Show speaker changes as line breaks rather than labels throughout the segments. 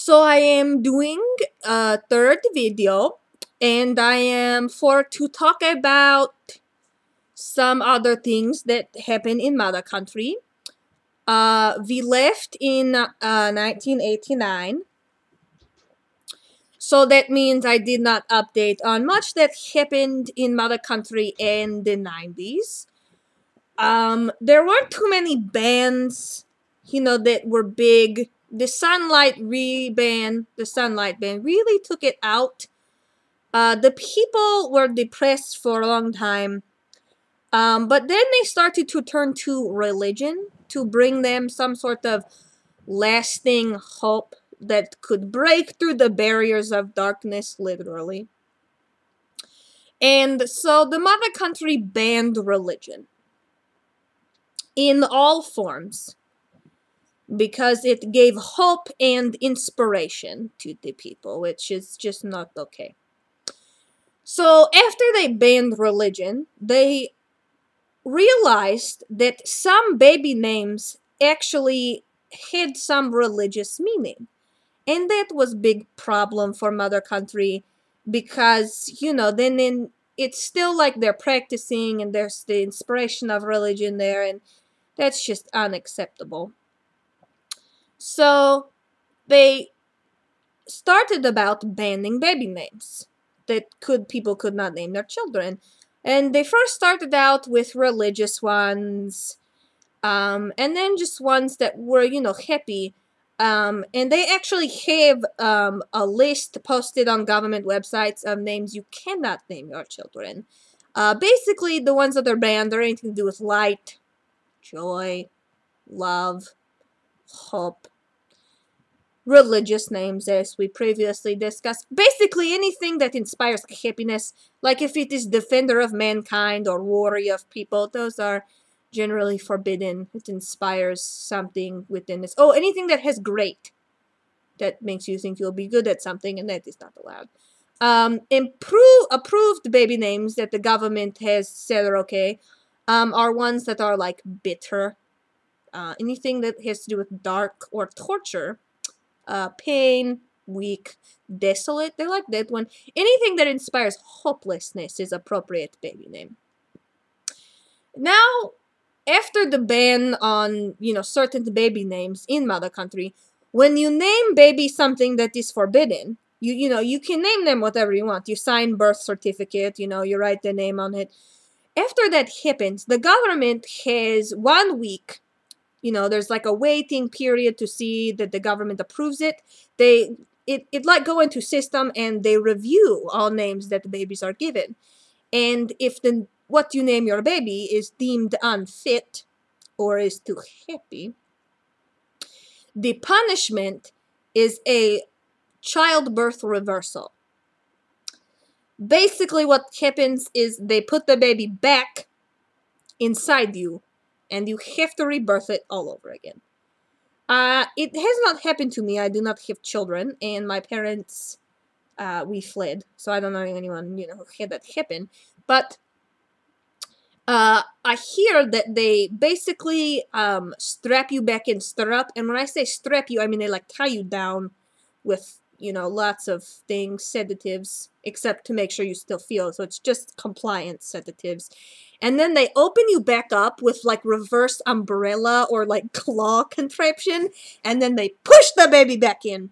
So I am doing a third video, and I am to talk about some other things that happen in mother country. We left in 1989, so that means I did not update on much that happened in mother country in the 90s. There weren't too many bands, that were big. The Sunlight Band really took it out. The people were depressed for a long time. But then they started to turn to religion to bring them some sort of lasting hope that could break through the barriers of darkness, literally. And so the mother country banned religion in all forms because it gave hope and inspiration to the people, which is just not okay. So after they banned religion, they realized that some baby names actually had some religious meaning. And that was a big problem for mother country because, then it's still like they're practicing and there's the inspiration of religion there, and that's just unacceptable. So they started about banning baby names that people could not name their children. And they first started out with religious ones, and then just ones that were, happy. And they actually have a list posted on government websites of names you cannot name your children. Basically, the ones that are banned are anything to do with light, joy, love, hope, religious names, as we previously discussed. Basically, anything that inspires happiness, like if it is defender of mankind or warrior of people, those are generally forbidden. It inspires something within us. Oh, anything that has great, that makes you think you'll be good at something, and that is not allowed. Approved baby names that the government has said are okay are ones that are like bitter. Anything that has to do with dark or torture. Pain, weak, desolate, they like that one. Anything that inspires hopelessness is appropriate baby name. Now, after the ban on, certain baby names in mother country, when you name baby something that is forbidden, you can name them whatever you want. You sign birth certificate, you write the name on it. After that happens, the government has 1 week. There's like a waiting period to see that the government approves it. It like go into system and they review all names that the babies are given. And if what you name your baby is deemed unfit or is too happy, the punishment is a childbirth reversal. Basically, what happens is they put the baby back inside you, and you have to rebirth it all over again. It has not happened to me. I do not have children, and my parents, we fled, so I don't know anyone, who had that happen. But I hear that they basically strap you back in stirrup, and when I say strap you, I mean they like tie you down with, lots of things, sedatives, except to make sure you still feel. So it's just compliance sedatives. And then they open you back up with like reverse umbrella or like claw contraption, and then they push the baby back in.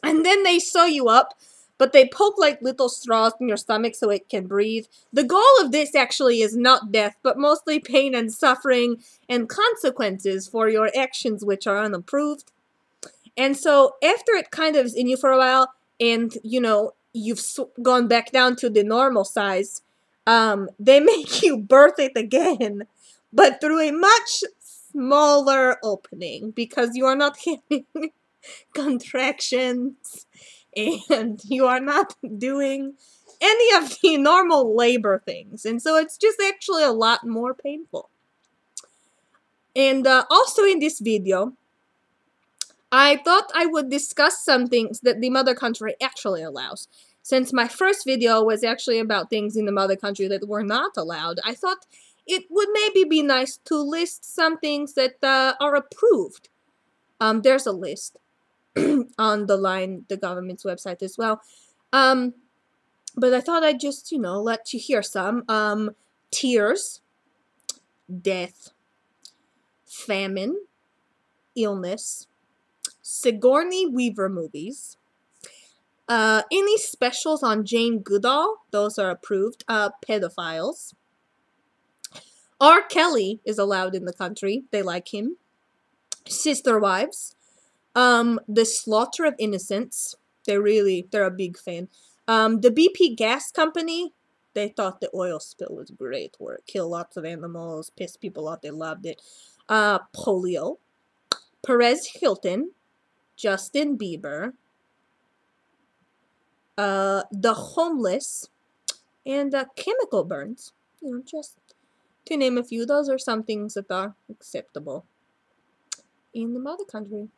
And then they sew you up, but they poke like little straws in your stomach so it can breathe. The goal of this actually is not death, but mostly pain and suffering and consequences for your actions which are unapproved. And so after it kind of is in you for a while, and, you've gone back down to the normal size, they make you birth it again, but through a much smaller opening, because you are not having contractions, and you are not doing any of the normal labor things. And so it's just actually a lot more painful. And also in this video, I thought I would discuss some things that the mother country actually allows. Since my first video was actually about things in the mother country that were not allowed, I thought it would maybe be nice to list some things that are approved. There's a list. on the government's website as well. But I thought I'd just, let you hear some. Tears, death, famine, illness, Sigourney Weaver movies, any specials on Jane Goodall, those are approved, pedophiles. R. Kelly is allowed in the country, they like him. Sister Wives, the Slaughter of Innocents, they're a big fan. The BP Gas Company, they thought the oil spill was great, where it killed lots of animals, pissed people off, they loved it. Polio, Perez Hilton, Justin Bieber, the homeless, and chemical burns. Just to name a few, those are some things that are acceptable in the mother country.